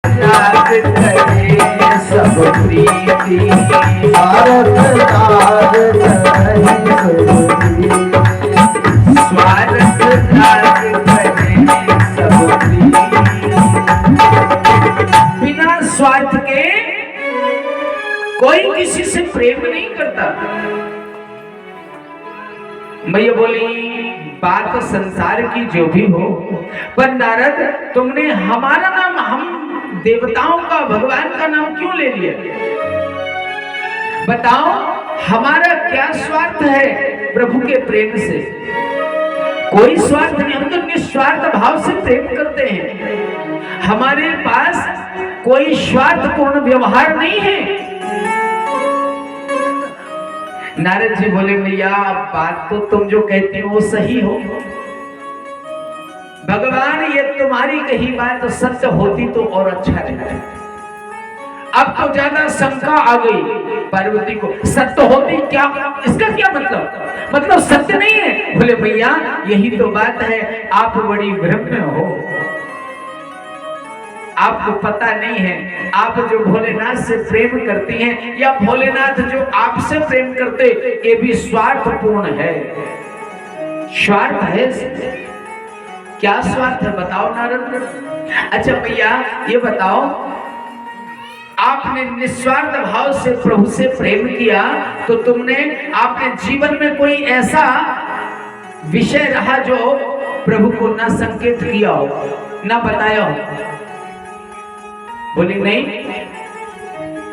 त्याग करे सब प्रीति भारत त्याग करे सब प्रीति स्वार्थ त्याग करे सब प्रीति। बिना स्वार्थ के कोई किसी से प्रेम नहीं करता। मैया बोली बात संसार की जो भी हो, पर नारद तुमने हमारा नाम, हम देवताओं का, भगवान का नाम क्यों ले लिया? बताओ हमारा क्या स्वार्थ है प्रभु के प्रेम से? कोई स्वार्थ नहीं, हम तो निस्वार्थ भाव से प्रेम करते हैं। हमारे पास कोई स्वार्थपूर्ण व्यवहार नहीं है। नारद जी बोले मैया बात तो तुम जो कहते हो वो सही हो भगवान, ये तुम्हारी कही बात सत्य होती तो और अच्छा रहता। अब तो ज्यादा शंका आ गई पार्वती को, सत्य होती क्या, इसका क्या मतलब सत्य नहीं है। बोले भैया यही तो बात है, आप बड़ी भ्रम में हो, आपको पता नहीं है। आप जो भोलेनाथ से प्रेम करती हैं या भोलेनाथ जो आपसे प्रेम करते, ये भी स्वार्थपूर्ण है। स्वार्थ है, क्या स्वार्थ है बताओ नारद। अच्छा भैया ये बताओ, आपने निस्वार्थ भाव से प्रभु से प्रेम किया तो आपने जीवन में कोई ऐसा विषय रहा जो प्रभु को ना संकेत किया हो, ना बताया हो? बोली नहीं,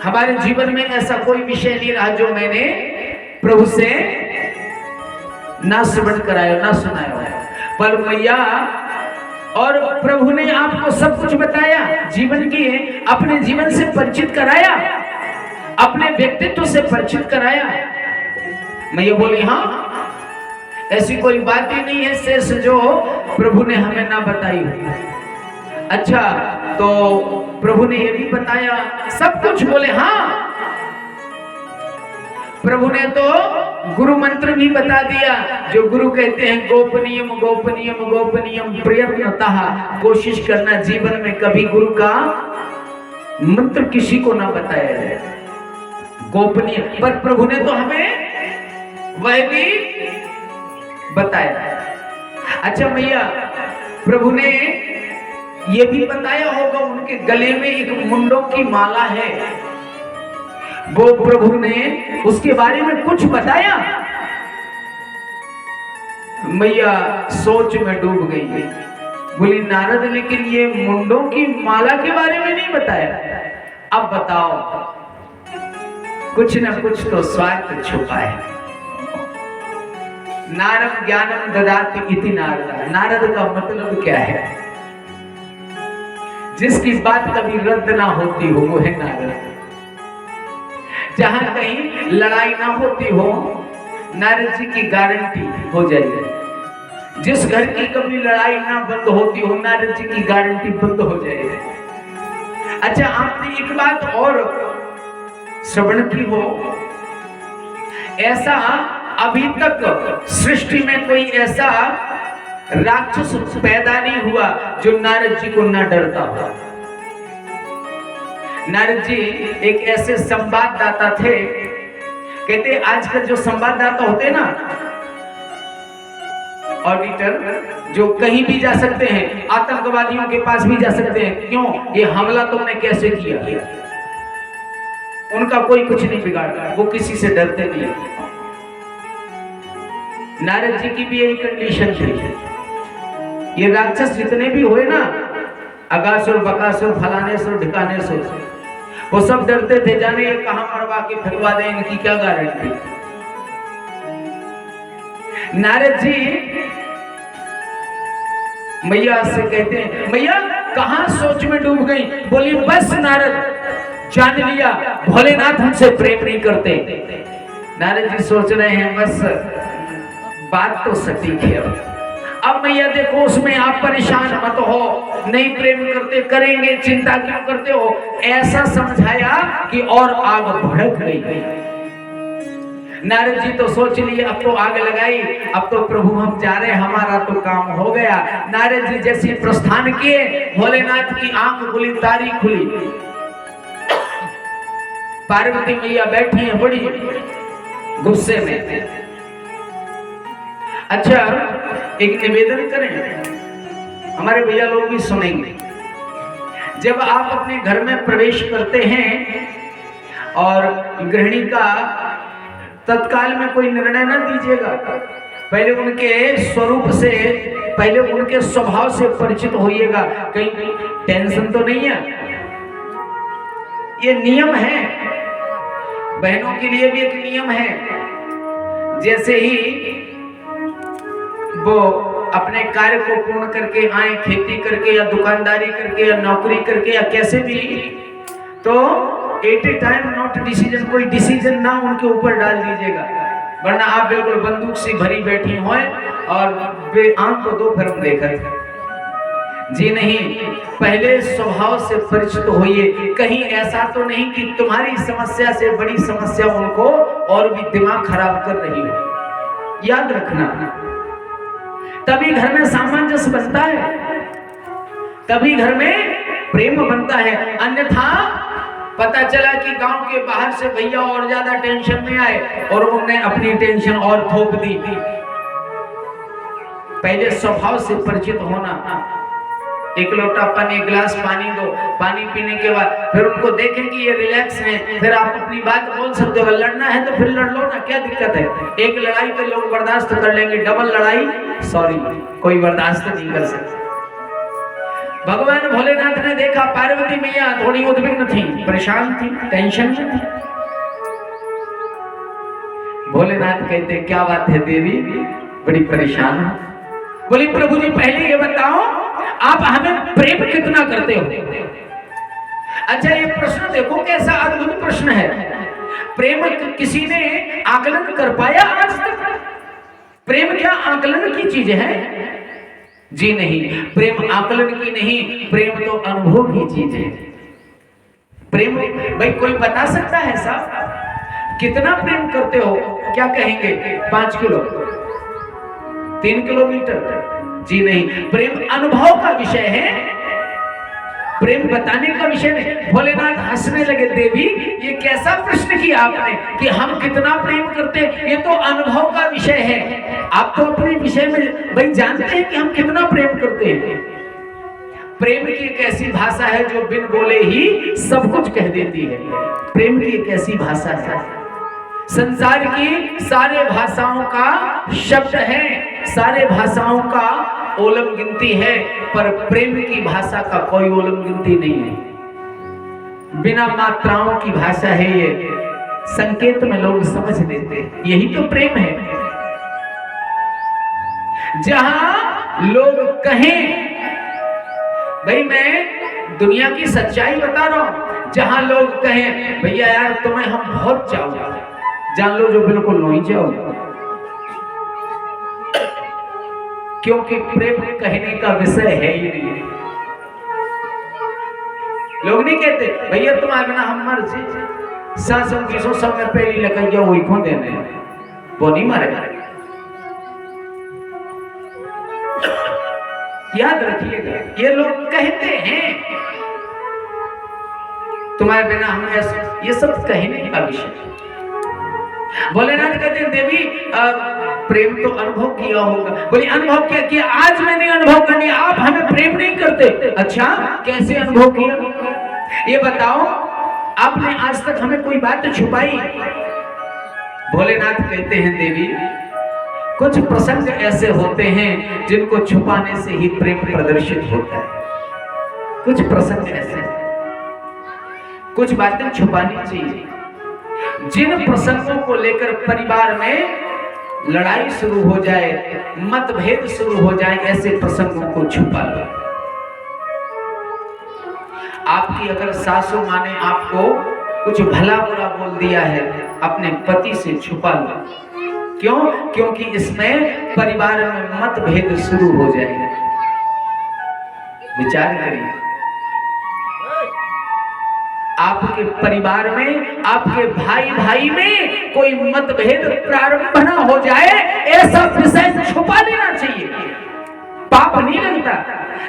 हमारे जीवन में ऐसा कोई विषय नहीं रहा जो मैंने प्रभु से ना श्रवण कराया, ना सुनाया। पर मैया और प्रभु ने आपको सब कुछ बताया, जीवन की अपने जीवन से परिचित कराया, अपने व्यक्तित्व से परिचित कराया। मैया बोली हाँ, ऐसी कोई बात ही नहीं है शेष जो प्रभु ने हमें ना बताई। अच्छा तो प्रभु ने ये भी बताया सब कुछ? बोले हाँ, प्रभु ने तो गुरु मंत्र भी बता दिया, जो गुरु कहते हैं गोपनीयम गोपनीयम गोपनीयम प्रयत्नतः, कोशिश करना जीवन में कभी गुरु का मंत्र किसी को ना बताया जाए, गोपनीय। पर प्रभु ने तो हमें वह भी बताया। अच्छा भैया प्रभु ने ये भी बताया होगा उनके गले में एक मुंडों की माला है, वो प्रभु ने उसके बारे में कुछ बताया? मैया सोच में डूब गई। बोली नारद लेकिन ये मुंडों की माला के बारे में नहीं बताया। अब बताओ, कुछ ना कुछ तो स्वार्थ छुपा है। नारद ज्ञानम ददाति इति नारद, नारद का मतलब क्या है? जिसकी बात कभी रद्द ना होती हो वो है नारद। जहां कहीं लड़ाई ना होती हो, नारद जी की गारंटी हो जाएगी। जिस घर की कभी लड़ाई ना बंद होती हो, नारद जी की गारंटी बंद हो जाएगी। अच्छा आपने एक बात और श्रवण की हो, ऐसा अभी तक सृष्टि में कोई ऐसा राक्षस पैदा नहीं हुआ जो नारद जी को ना डरता हो। नारद जी एक ऐसे संवाददाता थे, कहते आजकल जो संवाददाता होते ना, ऑडिटर, जो कहीं भी जा सकते हैं, आतंकवादियों के पास भी जा सकते हैं, क्यों? ये हमला तुमने कैसे किया? उनका कोई कुछ नहीं बिगाड़ता, वो किसी से डरते नहीं। नारद जी की भी यही कंडीशन थी। ये राक्षस जितने भी हुए ना, अगासुर बकासुर फलानेसुर ढिकानेसुर, वो सब डरते थे, जाने ये कहां मरवा के फिरवा दें, इनकी क्या गारंटी। नारद जी मैया से कहते हैं मैया कहां सोच में डूब गई? बोली बस नारद जान लिया, भोलेनाथ हमसे प्रेम नहीं करते। नारद जी सोच रहे हैं बस बात तो सटीक है। अब मैया देखो उसमें आप परेशान मत हो, नहीं प्रेम करते, करेंगे, चिंता क्यों करते हो, ऐसा समझाया कि और आग भड़क गई। नारद जी तो सोच लिए अब तो आग लगाई, अब तो प्रभु हम जा रहे, हमारा तो काम हो गया। नारद जी जैसे प्रस्थान किए, भोलेनाथ की आंख खुली, तारी खुली, पार्वती मैया बैठी हैं बड़ी गुस्से में। अच्छा, एक निवेदन करें, हमारे भैया लोग भी सुनेंगे। जब आप अपने घर में प्रवेश करते हैं और गृहिणी का तत्काल में कोई निर्णय न दीजिएगा, पहले उनके स्वरूप से, पहले उनके स्वभाव से परिचित होइएगा। कहीं टेंशन तो नहीं है, ये नियम है, बहनों के लिए भी एक नियम है। जैसे ही वो अपने कार्य को पूर्ण करके आए, खेती करके या दुकानदारी करके या नौकरी करके या कैसे भी, तो at a time not decision, कोई डिसीजन ना उनके ऊपर डाल दीजिएगा, वरना आप बिल्कुल बंदूक से भरी बैठी हों और वे आंख को दो फिल्म देखकर। जी नहीं, पहले स्वभाव से परिचित होइए। कहीं ऐसा तो नहीं कि तुम्हारी समस्या से बड़ी समस्या उनको और भी दिमाग खराब कर रही हो। याद रखना, तभी घर में सामंजस्य बनता है, तभी घर में प्रेम बनता है। अन्यथा पता चला कि गांव के बाहर से भैया और ज्यादा टेंशन में आए और उन्होंने अपनी टेंशन और थोप दी। पहले स्वभाव से परिचित होना। एक लोटा पानी, एक गिलास पानी दो, पानी पीने के बाद फिर उनको देखें कि ये रिलैक्स है, फिर आप अपनी बात बोल सकते हो। लड़ना है तो फिर लड़ लो ना, क्या दिक्कत है। एक लड़ाई तो लोग बर्दाश्त कर लेंगे, डबल लड़ाई कोई बर्दाश्त नहीं कर सकता। भगवान भोलेनाथ ने देखा पार्वती मैया थोड़ी उद्विग्न थी, परेशान थी, टेंशन में थी। भोलेनाथ कहते क्या बात है देवी, बड़ी परेशान है। बोली प्रभु जी पहले ये बताओ आप हमें प्रेम कितना करते हो। अच्छा, ये प्रश्न देखो कैसा अद्भुत प्रश्न है। प्रेम किसी ने आकलन कर पाया आज तक? प्रेम क्या आकलन की चीज है? जी नहीं, प्रेम आकलन की नहीं, प्रेम तो अनुभव की चीज है। प्रेम भाई कोई बता सकता है साहब कितना प्रेम करते हो? क्या कहेंगे 5 किलो, 3 किलोमीटर? जी नहीं, प्रेम अनुभव का विषय है, प्रेम बताने का विषय नहीं। भोलेनाथ हंसने लगे, देवी ये कैसा प्रश्न किया आपने कि हम कितना प्रेम करते हैं, ये तो अनुभव का विषय है। आप तो अपने विषय में भाई जानते हैं कि हम कितना प्रेम करते हैं। प्रेम की एक ऐसी भाषा है जो बिन बोले ही सब कुछ कह देती है। प्रेम की एक ऐसी भाषा है, संसार की सारे भाषाओं का शब्द है, सारे भाषाओं का ओलम गिनती है, पर प्रेम की भाषा का कोई ओलम गिनती नहीं है। बिना मात्राओं की भाषा है ये, संकेत में लोग समझ लेते हैं, यही तो प्रेम है। जहां लोग कहें, भाई मैं दुनिया की सच्चाई बता रहा हूं, जहां लोग कहें भैया यार तुम्हें हम बहुत चाहो, जान लो जो बिल्कुल नहीं चाहो, क्योंकि प्रेम कहने का विषय है ही नहीं। लोग नहीं कहते भैया तुम्हारे बिना हम मर से सांसों की सो सब में पहली लकैया वही खो देने, वो नहीं मरेगा। याद रखिएगा, ये लोग कहते हैं तुम्हारे बिना हम ऐसे, ये सब कहने का विषय। भोलेनाथ कहते हैं देवी प्रेम तो अनुभव किया होगा। बोले अनुभव क्या किया? आज मैंने अनुभव कर लिया, आप हमें प्रेम नहीं करते। अच्छा, कैसे अनुभव किया ये बताओ, आपने आज तक हमें कोई बात छुपाई? भोलेनाथ कहते हैं देवी कुछ प्रसंग ऐसे होते हैं जिनको छुपाने से ही प्रेम प्रदर्शित होता है। कुछ प्रसंग ऐसे, कुछ बातें छुपानी चाहिए। जिन प्रसंगों को लेकर परिवार में लड़ाई शुरू हो जाए, मतभेद शुरू हो जाए, ऐसे प्रसंगों को छुपा लो। आपकी अगर सासू माँ ने आपको कुछ भला बुरा बोल दिया है, अपने पति से छुपा लो। क्यों? क्योंकि इसमें परिवार में मतभेद शुरू हो जाएगा। विचार करिए, आपके परिवार में, आपके भाई भाई में कोई मतभेद प्रारंभ न हो जाए, ऐसा विषय छुपा लेना चाहिए, पाप नहीं लगता।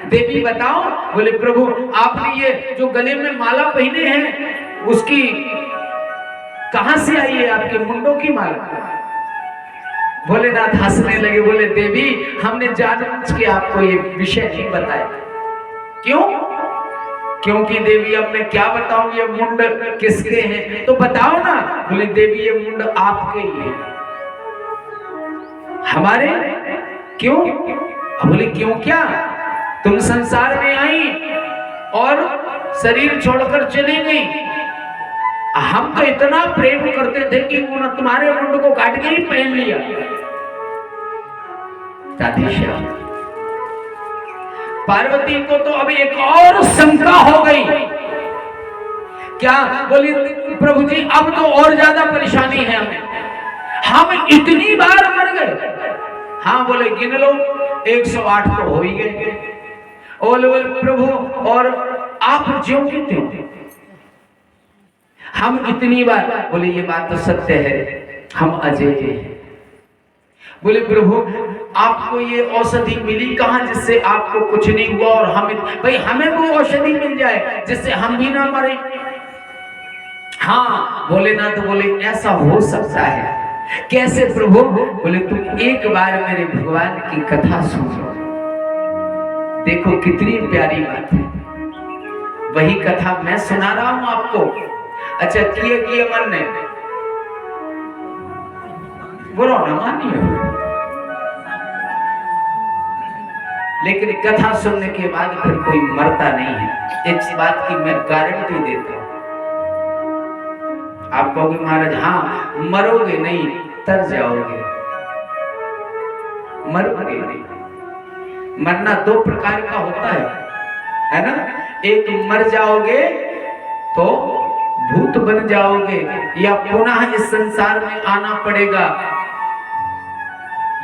देवी बताओ, बोले प्रभु आपने ये जो गले में माला पहने हैं उसकी कहां से आई है, आपके मुंडों की माला? भोलेनाथ हंसने लगे, बोले देवी हमने जानबूझ के आपको ये विषय नहीं बताया। क्यों? क्योंकि देवी अब मैं क्या बताऊं ये मुंड किसके हैं, तो बताओ ना। बोले देवी ये मुंड आपके ही है। हमारे? क्यों? बोले क्यों क्या? तुम संसार में आई और शरीर छोड़कर चली गई, हम तो इतना प्रेम करते थे कि तुम्हारे मुंड को काट के ही पहन लिया। राधेश्याम, पार्वती को तो अब एक और शंका हो गई। क्या? बोली प्रभु जी अब तो और ज्यादा परेशानी है हमें, हम इतनी बार मर गए। हाँ बोले गिन लो, 108 तो हो ही गए। बोले प्रभु और आप ज्यों की त्यों, हम इतनी बार। बोले ये बात तो सत्य है, हम अजय हैं। बोले प्रभु आपको ये औषधि मिली कहां जिससे आपको कुछ नहीं हुआ और भाई हमें वो औषधि मिल जाए जिससे हम भी ना मरे। हाँ बोले ना, तो बोले ऐसा हो सकता है। कैसे प्रभु? बोले तुम एक बार मेरे भगवान की कथा सुनो, देखो कितनी प्यारी बात है। वही कथा मैं सुना रहा हूं आपको। अच्छा किए मन ने बुरा ना मानिए, लेकिन कथा सुनने के बाद फिर कोई मरता नहीं है। इस बात की मैं गारंटी देता हूं। आप कहोगे महाराज हाँ मरोगे नहीं, तर जाओगे। मरोगे नहीं। मरना दो प्रकार का होता है ना? एक मर जाओगे तो भूत बन जाओगे या पुनः इस संसार में आना पड़ेगा,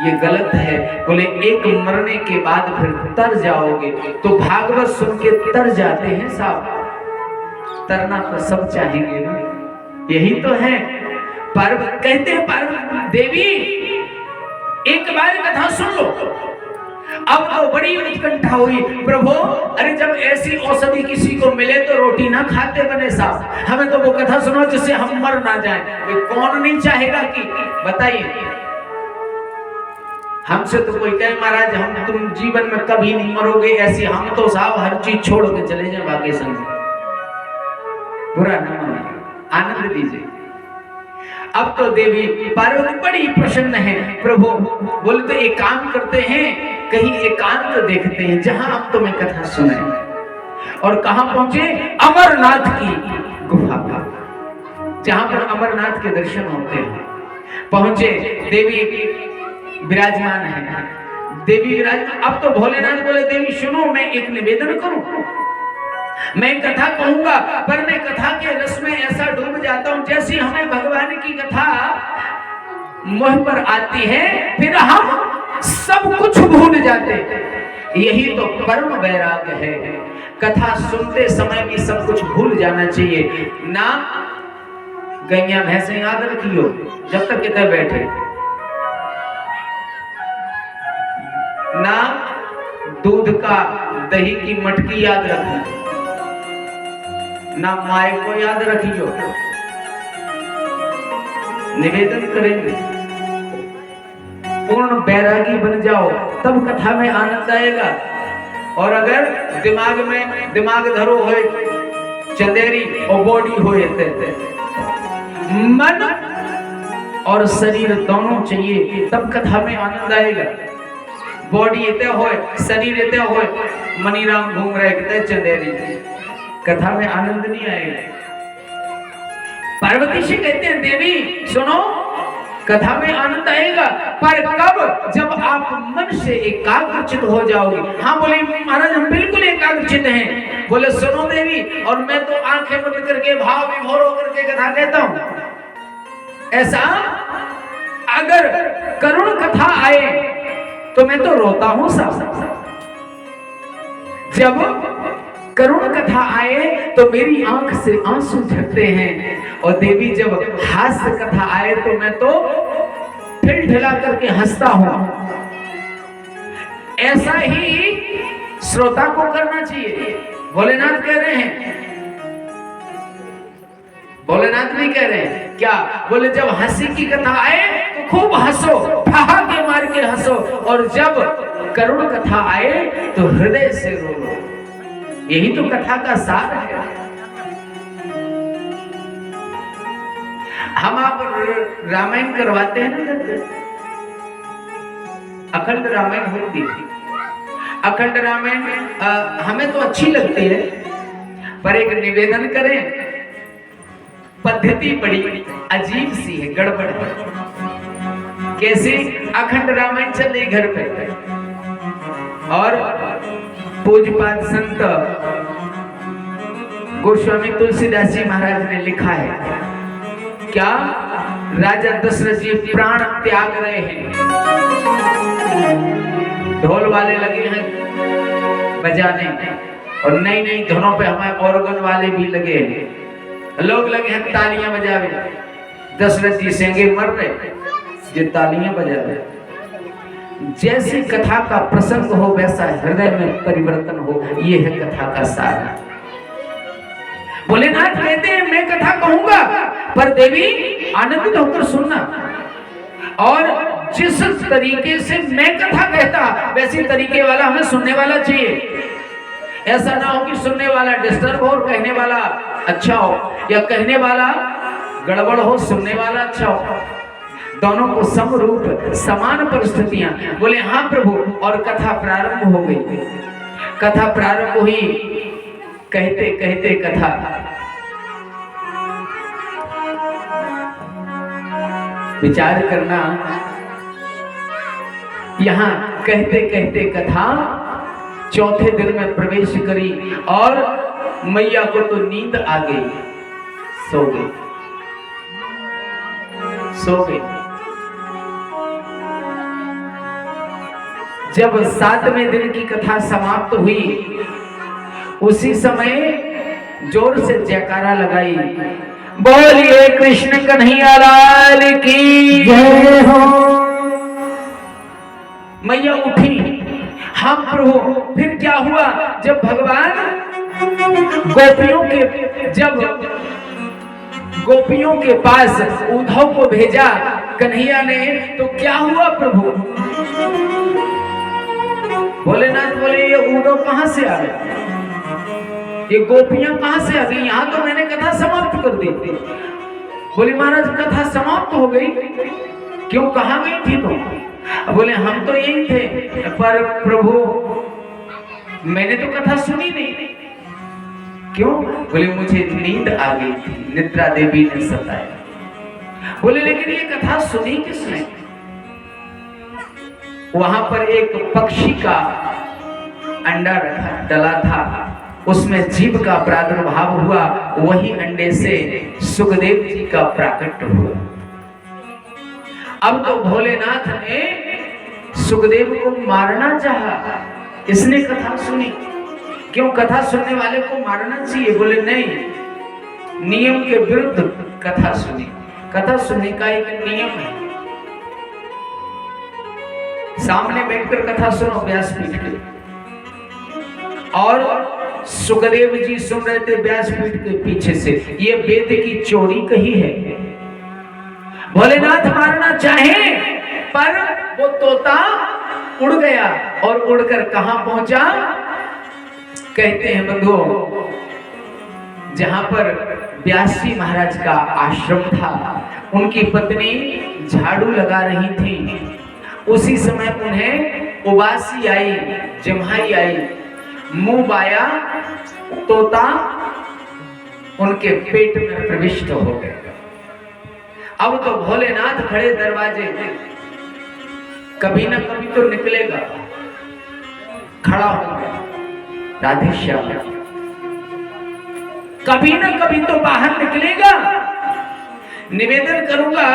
ये गलत है। बोले एक मरने के बाद फिर तर जाओगे। तो भागवत सुन के तर जाते हैं साहब, तरना तो सब चाहेंगे ना, यही तो है। कहते हैं पार्वती देवी एक बार कथा सुन लो। अब तो बड़ी उत्कंठा हुई, प्रभु अरे जब ऐसी औषधि किसी को मिले तो रोटी ना खाते बने साहब, हमें तो वो कथा सुनो जिससे हम मर ना जाए। कौन नहीं चाहेगा कि बताइए। हमसे तो कोई कहे महाराज हम तुम जीवन में कभी नहीं मरोगे, ऐसी हम तो साहब हर चीज छोड़ के चले जाए बाकी संग। बुरा ना माने, आनंद लीजिए। अब तो देवी पार्वती बड़ी प्रसन्न है। प्रभु बोले तो एक काम करते हैं, कहीं एकांत देखते हैं जहां आप तुम्हें कथा सुनाए। और कहां पहुंचे? अमरनाथ की गुफा पर, जहां पर अमरनाथ के दर्शन होते हैं। पहुंचे, देवी विराजमान है। देवी विराजमान। अब तो भोलेनाथ बोले देवी सुनो मैं एक निवेदन करूं, मैं कथा कहूंगा पर मैं कथा के रस में ऐसा डूब जाता हूं जैसी हमें भगवान की कथा मुंह पर आती है फिर हम सब कुछ भूल जाते। यही तो परम वैराग्य है। कथा सुनते समय भी सब कुछ भूल जाना चाहिए ना। गैया भैंसे याद रखियो जब तक कितने बैठे ना, दूध का दही की मटकी याद रखना ना, माए को याद रखियो। निवेदन करेंगे पूर्ण बैरागी बन जाओ तब कथा में आनंद आएगा। और अगर दिमाग धरो हो चंदेरी और बॉडी हो मन और शरीर दोनों चाहिए तब कथा में आनंद आएगा। बॉडी इतने हो शरीर इतने हो मनीराम घूम रहे कितने चंदेरी, कथा में आनंद नहीं आएगा। पार्वती से कहते हैं देवी सुनो कथा में आनंद आएगा पर कब? जब आप मन से एकाग्रचित हो जाओगे। हाँ बोले महाराज हम बिल्कुल एकाग्रचित हैं। बोले सुनो देवी, और मैं तो आंखें बंद करके भाव विभोर होकर के कथा कहता हूं। ऐसा अगर करुण कथा आए तो मैं तो रोता हूं साहब। जब करुण कथा आए तो मेरी आंख से आंसू झरते हैं, और देवी जब हास्य कथा आए तो मैं तो फिर ढिला करके हंसता हूं। ऐसा ही श्रोता को करना चाहिए। भोलेनाथ कह रहे हैं, भोलेनाथ नहीं कह रहे हैं क्या? बोले जब हंसी की कथा आए तो खूब हंसो, ठहाके मार के हंसो, और जब करुण कथा आए तो हृदय से रो लो। यही तो कथा का सार है। हम आप रामायण करवाते हैं ना, करते अखंड रामायण होती है। अखंड रामायण हमें तो अच्छी लगती है, पर एक निवेदन करें, पद्धति बड़ी अजीब सी है, गड़बड़ है। कैसे? अखंड रामायण चले घर पे, और पूज्यपाद संत गोस्वामी तुलसीदास जी महाराज ने लिखा है क्या? राजा दशरथ जी प्राण त्याग रहे हैं, ढोल वाले लगे हैं बजाने, और नई नई धुनों पे हमारे ऑर्गन वाले भी लगे हैं, लोग लगे हैं तालियां बजावे। दशरथ जी सेंगे मर रहे, ये तालियां बजा रहे। जैसी कथा का प्रसंग हो वैसा हृदय में परिवर्तन हो, ये है कथा का सार। भोलेनाथ कहते हैं मैं कथा कहूंगा, पर देवी आनंदित होकर सुनना, और जिस तरीके से मैं कथा कहता वैसी तरीके वाला हमें सुनने वाला चाहिए। ऐसा ना हो कि सुनने वाला डिस्टर्ब हो और कहने वाला अच्छा हो, या कहने वाला गड़बड़ हो, सुनने वाला अच्छा हो। दोनों को समरूप समान परिस्थितियां। बोले हाँ प्रभु, और कथा प्रारंभ हो गई। कथा प्रारंभ हुई, कहते कहते कथा विचार करना, यहां कहते कहते कथा चौथे दिन में प्रवेश करी, और मैया को तो नींद आ गई, सो गई, सो गई। जब 7वें दिन की कथा समाप्त हुई, उसी समय जोर से जयकारा लगाई, बोलिए कृष्ण कन्हैया लाल की जय हो। मैया उठी, हम प्रभु फिर क्या हुआ? जब भगवान गोपियों के पास उद्धव को भेजा कन्हैया ने, तो क्या हुआ प्रभु? भोलेनाथ बोले ये उद्धव कहां से आ गए, ये गोपियां कहां से आ गई? यहां तो मैंने कथा समाप्त कर दी थी। बोले महाराज कथा समाप्त हो गई, क्यों, कहां गई थी तुम? बोले हम तो यही थे, पर प्रभु मैंने तो कथा सुनी नहीं। क्यों? बोले मुझे नींद आ गई थी, निद्रा देवी ने सताया। बोले लेकिन ये कथा सुनी किसने? वहां पर एक पक्षी का अंडा रखा डला था, उसमें जीव का प्रादुर्भाव हुआ, वही अंडे से सुखदेव जी का प्राकट्य हुआ। अब तो भोलेनाथ ने सुखदेव को मारना चाहा, इसने कथा सुनी। क्यों? कथा सुनने वाले को मारना चाहिए? बोले नहीं, नियम के विरुद्ध कथा सुनी। कथा सुनने का एक नियम है। सामने बैठकर कथा सुनो व्यासपीठ पे, और सुखदेव जी सुन रहे थे व्यासपीठ के पीछे से, ये वेद की चोरी कही है। भोलेनाथ मारना चाहे, पर वो तोता उड़ गया, और उड़कर कहां पहुंचा? कहते हैं बंधुओं, जहां पर व्यास जी महाराज का आश्रम था, उनकी पत्नी झाड़ू लगा रही थी। उसी समय उन्हें उबासी आई, जम्हाई आई, मुंह बाया, तोता उनके पेट में प्रविष्ट हो गए। अब तो भोलेनाथ खड़े दरवाजे, कभी ना कभी तो निकलेगा, खड़ा होगा राधे श्याम, कभी ना कभी तो बाहर निकलेगा। निवेदन करूंगा,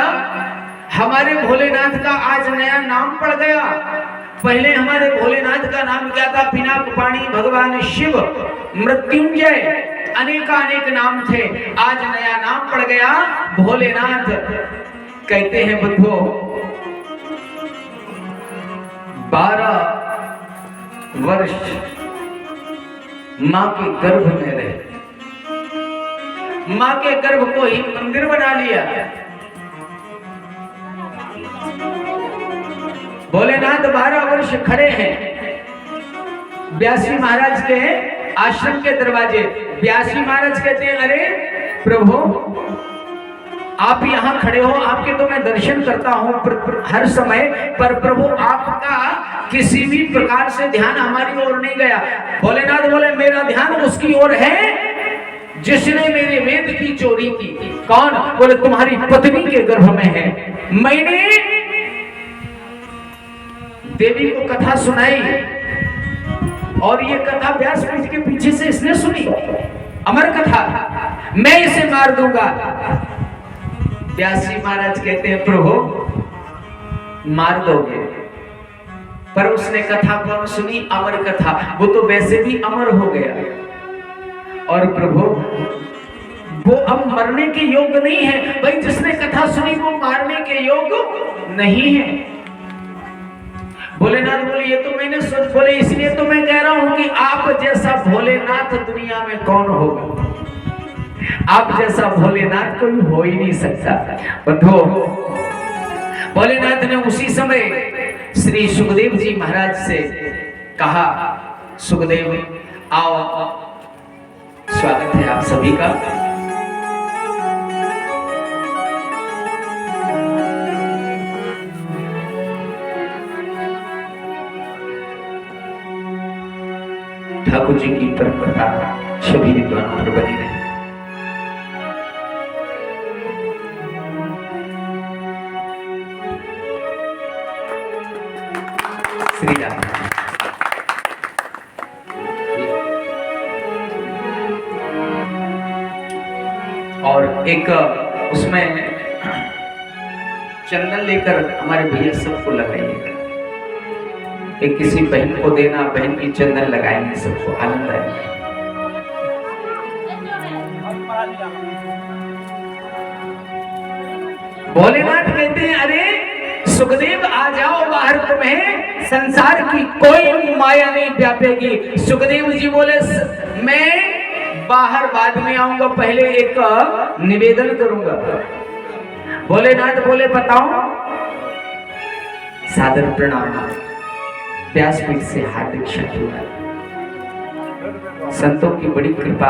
हमारे भोलेनाथ का आज नया नाम पड़ गया, पहले हमारे भोलेनाथ का नाम क्या था? पिनाकपाणी भगवान शिव, मृत्युंजय, अनेक नाम थे। आज नया नाम पड़ गया भोलेनाथ। कहते हैं बंधुओं, 12 वर्ष मां के गर्भ में रहे, मां के गर्भ को ही मंदिर बना लिया। भोलेनाथ 12 वर्ष खड़े हैं व्यासी महाराज के आश्रम के दरवाजे। व्यासी महाराज कहते हैं, अरे प्रभु आप यहाँ खड़े हो, आपके तो मैं दर्शन करता हूँ हर समय, पर प्रभु आपका किसी भी प्रकार से ध्यान हमारी ओर नहीं गया। भोलेनाथ बोले, मेरा ध्यान उसकी ओर है जिसने मेरे वेद की चोरी की। कौन? बोले, तुम्हारी पत्नी के गर्भ में है। मैंने देवी को कथा सुनाई और ये कथा व्यासपीठ के पीछे से इसने सुनी, अमर कथा, मैं इसे मार दूंगा। व्यासी महाराज कहते हैं, प्रभु मार दोगे, पर उसने कथा कौन सुनी? अमर कथा, वो तो वैसे भी अमर हो गया। और प्रभु वो अब मरने के योग्य नहीं है। भाई जिसने कथा सुनी वो मारने के योग्य नहीं है। भोलेनाथ बोले, ये तो मैंने सोच, बोले इसलिए तो मैं कह रहा हूं कि आप जैसा भोलेनाथ दुनिया में कौन होगा? आप जैसा भोलेनाथ कोई हो ही नहीं सकता। बंधुओं, भोलेनाथ ने उसी समय श्री सुखदेव जी महाराज से कहा, सुखदेव आओ, स्वागत है आप सभी का। ठाकुर जी की परंपरा सभी विद्वानों पर बनी रहे। श्री राम। और एक उसमें चंदन लेकर हमारे भैया सबको लगाइएगा। एक किसी बहन को देना, बहन की चंदन लगाएंगे, सबको आनंद आएगा। भोलेनाथ कहते हैं, अरे सुखदेव आ जाओ बाहर, तुम्हें संसार की कोई माया नहीं व्यापेगी। सुखदेव जी बोले, मैं बाहर बाद में आऊंगा, पहले एक निवेदन करूंगा। भोलेनाथ बोले, बताओ। सादर प्रणाम, व्यासपीठ से हार्दिक क्षमा। संतों की बड़ी कृपा।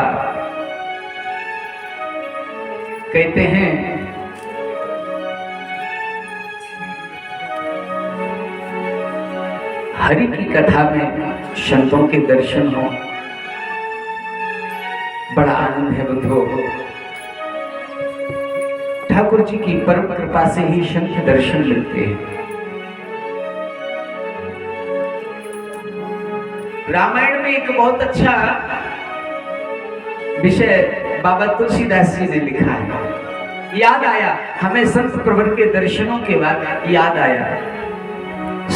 कहते हैं, हरि की कथा में संतों के दर्शन हो, बड़ा आनंद है बंधुओं। ठाकुर जी की परम कृपा से ही संत दर्शन मिलते हैं। रामायण में एक बहुत अच्छा विषय बाबा तुलसीदास जी ने लिखा है। याद आया हमें संत प्रवर के दर्शनों के बाद, याद आया,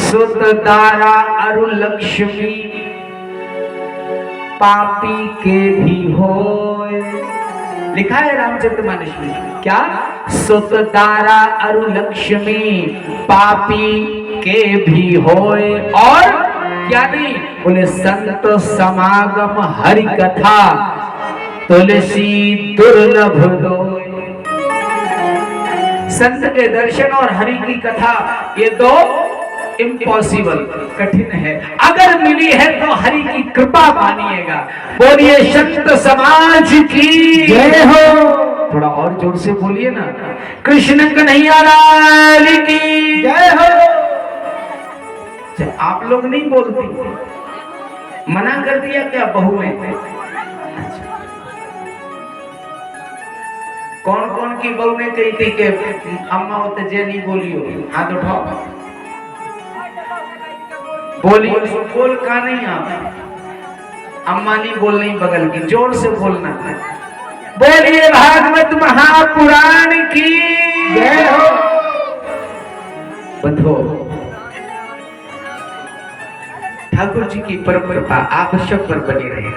सुत दारा अरु लक्ष्मी पापी के भी होए। लिखा है रामचरितमानस में, क्या? सुत दारा अरु लक्ष्मी पापी के भी होए, और क्या नहीं? बोले, संत समागम हरि कथा तुलसी दुर्लभ दो। संत के दर्शन और हरि की कथा, ये दो इम्पॉसिबल, कठिन है। अगर मिली है तो हरि की कृपा मानिएगा। बोलिए संत समाज की जय हो। थोड़ा और जोर से बोलिए ना, कृष्ण कन्हैया लाल की जय हो। आप लोग नहीं बोलती, मना कर दिया क्या बहू में? कौन कौन की बहू ने कही थी कि अम्मा होते जे नहीं बोलियो? हाथ उठाओ, बोलियो। बोल का नहीं, आप अम्मा नहीं बोल रही, बगल की जोर से बोलना। बोलिए भागवत महापुराण की जय हो। बंधुओं, ठाकुर जी की परम कृपा आप सब पर बनी रहे।